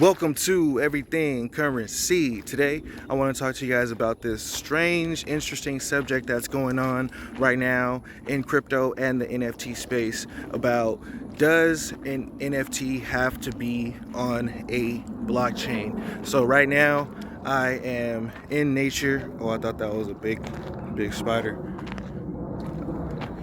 Welcome to Everything Currency. Today, I want to talk to you guys about this strange, interesting subject that's going on right now in crypto and the NFT space about does an NFT have to be on a blockchain? So right now, I am in nature. Oh, I thought that was a big spider.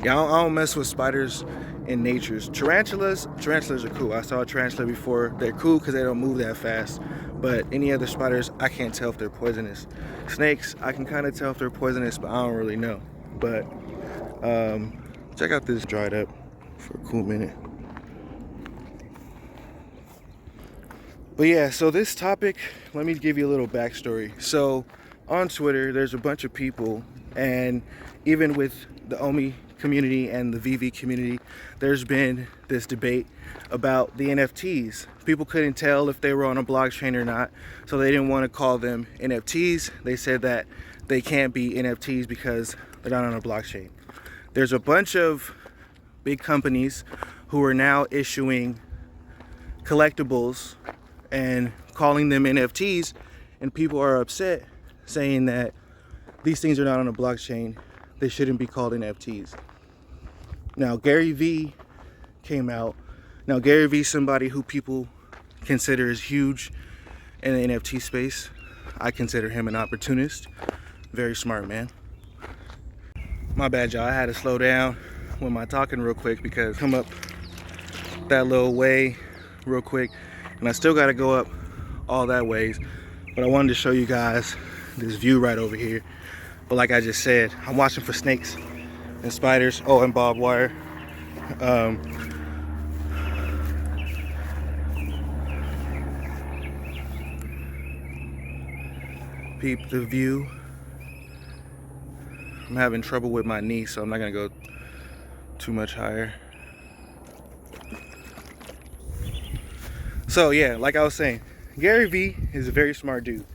Yeah, I don't mess with spiders in natures. Tarantulas are cool. I saw a tarantula before. They're cool because they don't move that fast. But any other spiders, I can't tell if they're poisonous. Snakes, I can kind of tell if they're poisonous, but I don't really know. But check out this dried up for a cool minute. But yeah, so this topic, let me give you a little backstory. So on Twitter, there's a bunch of people, and even with the OMI community and the VV community, there's been this debate about the NFTs. People couldn't tell if they were on a blockchain or not, so they didn't want to call them NFTs. They said that they can't be NFTs because they're not on a blockchain. There's a bunch of big companies who are now issuing collectibles and calling them NFTs, and people are upset saying that these things are not on a blockchain. They shouldn't be called NFTs. Now, Gary Vee came out. Now, Gary Vee is somebody who people consider is huge in the NFT space. I consider him an opportunist. Very smart man. My bad, y'all. I had to slow down with my talking real quick because come up that little way real quick, and I still got to go up all that ways, but I wanted to show you guys this view right over here. But like I just said, I'm watching for snakes and spiders, oh, and barbed wire. Peep the view. I'm having trouble with my knee, so I'm not gonna go too much higher. So yeah, like I was saying, Gary Vee is a very smart dude,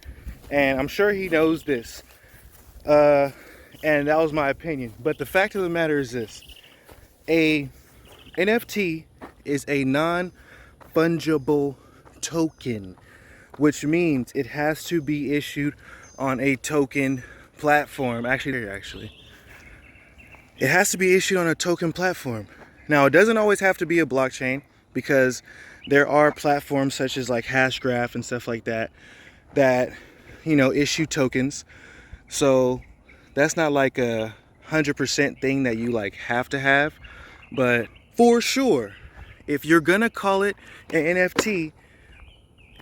and I'm sure he knows this. And that was my opinion. But the fact of the matter is this: a NFT is a non-fungible token, which means it has to be issued on a token platform. Actually, it has to be issued on a token platform. Now, it doesn't always have to be a blockchain, because there are platforms such as like Hashgraph and stuff like that issue tokens. So that's not like a 100% thing that you like have to have, but for sure, if you're gonna call it an NFT,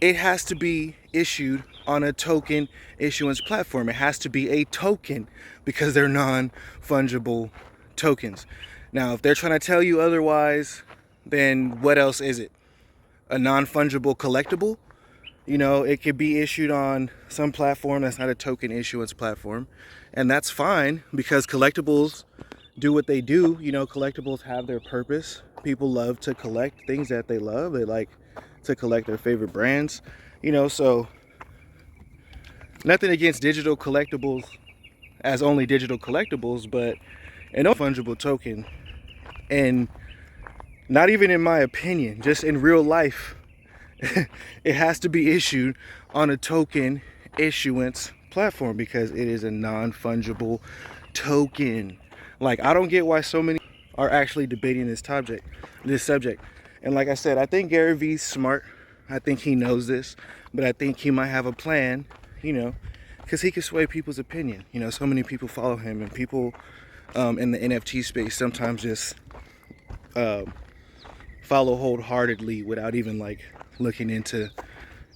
it has to be issued on a token issuance platform. It has to be a token because they're non-fungible tokens. Now, if they're trying to tell you otherwise, then what else is it? A non-fungible collectible? It could be issued on some platform that's not a token issuance platform, and that's fine because collectibles do what they do. Collectibles have their purpose. People love to collect things that they love. They like to collect their favorite brands, so nothing against digital collectibles as only digital collectibles, but a non-fungible token, and not even in my opinion, just in real life, it has to be issued on a token issuance platform because it is a non-fungible token. Like, I don't get why so many are actually debating this subject. And like I said, I think Gary Vee's smart. I think he knows this, but I think he might have a plan, because he can sway people's opinion. So many people follow him, and people in the NFT space sometimes just follow wholeheartedly without even like looking into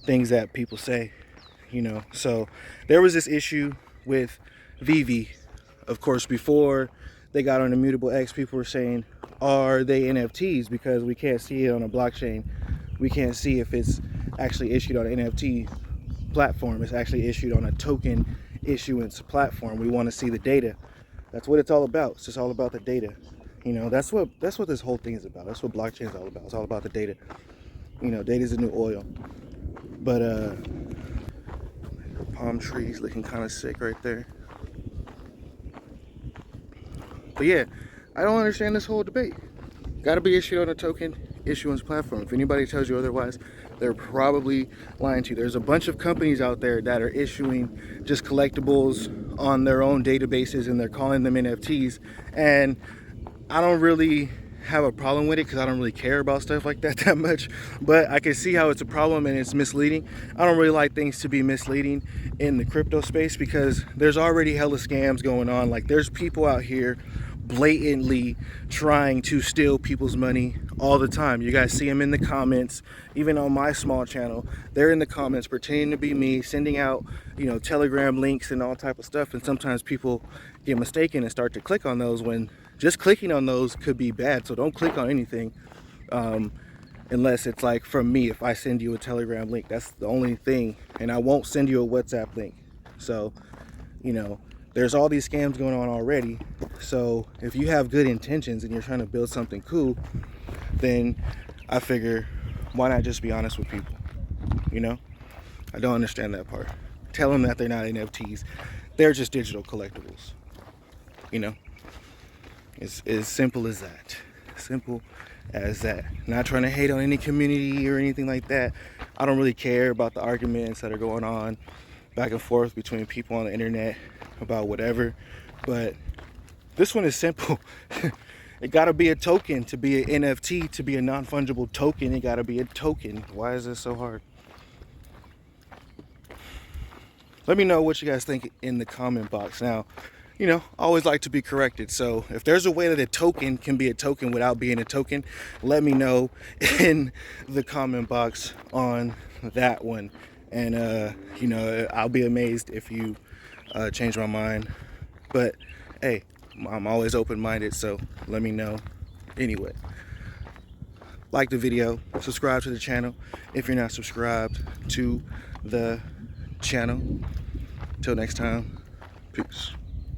things that people say. So there was this issue with VV. Of course, before they got on Immutable X, people were saying, are they NFTs? Because we can't see it on a blockchain. We can't see if it's actually issued on an NFT platform. It's actually issued on a token issuance platform. We want to see the data. That's what it's all about. It's just all about the data. That's what this whole thing is about. That's what blockchain is all about. It's all about the data. Data is the new oil. But palm trees looking kind of sick right there. But yeah, I don't understand this whole debate. got to be issued on a token issuance platform. If anybody tells you otherwise, they're probably lying to you. There's a bunch of companies out there that are issuing just collectibles on their own databases, and they're calling them NFTs. And I don't really have a problem with it because I don't really care about stuff like that much, but I can see how it's a problem and it's misleading. I don't really like things to be misleading in the crypto space because there's already hella scams going on. Like, there's people out here blatantly trying to steal people's money all the time. You guys see them in the comments, even on my small channel. They're in the comments pretending to be me, sending out, Telegram links and all type of stuff, and sometimes people get mistaken and start to click on those when just clicking on those could be bad. So don't click on anything unless it's like from me. If I send you a Telegram link, that's the only thing, and I won't send you a WhatsApp link. So there's all these scams going on already. So if you have good intentions and you're trying to build something cool, then I figure, why not just be honest with people? I don't understand that part. Tell them that they're not NFTs, they're just digital collectibles. It's as simple as that. Simple as that. Not trying to hate on any community or anything like that. I don't really care about the arguments that are going on back and forth between people on the internet about whatever, but this one is simple. It gotta be a token to be an NFT, to be a non-fungible token. It gotta be a token. Why is this so hard? Let me know what you guys think in the comment box. Now, I always like to be corrected. So if there's a way that a token can be a token without being a token, let me know in the comment box on that one. And, I'll be amazed if you change my mind. But, hey, I'm always open-minded, so let me know. Anyway, like the video, subscribe to the channel if you're not subscribed to the channel. Till next time, peace.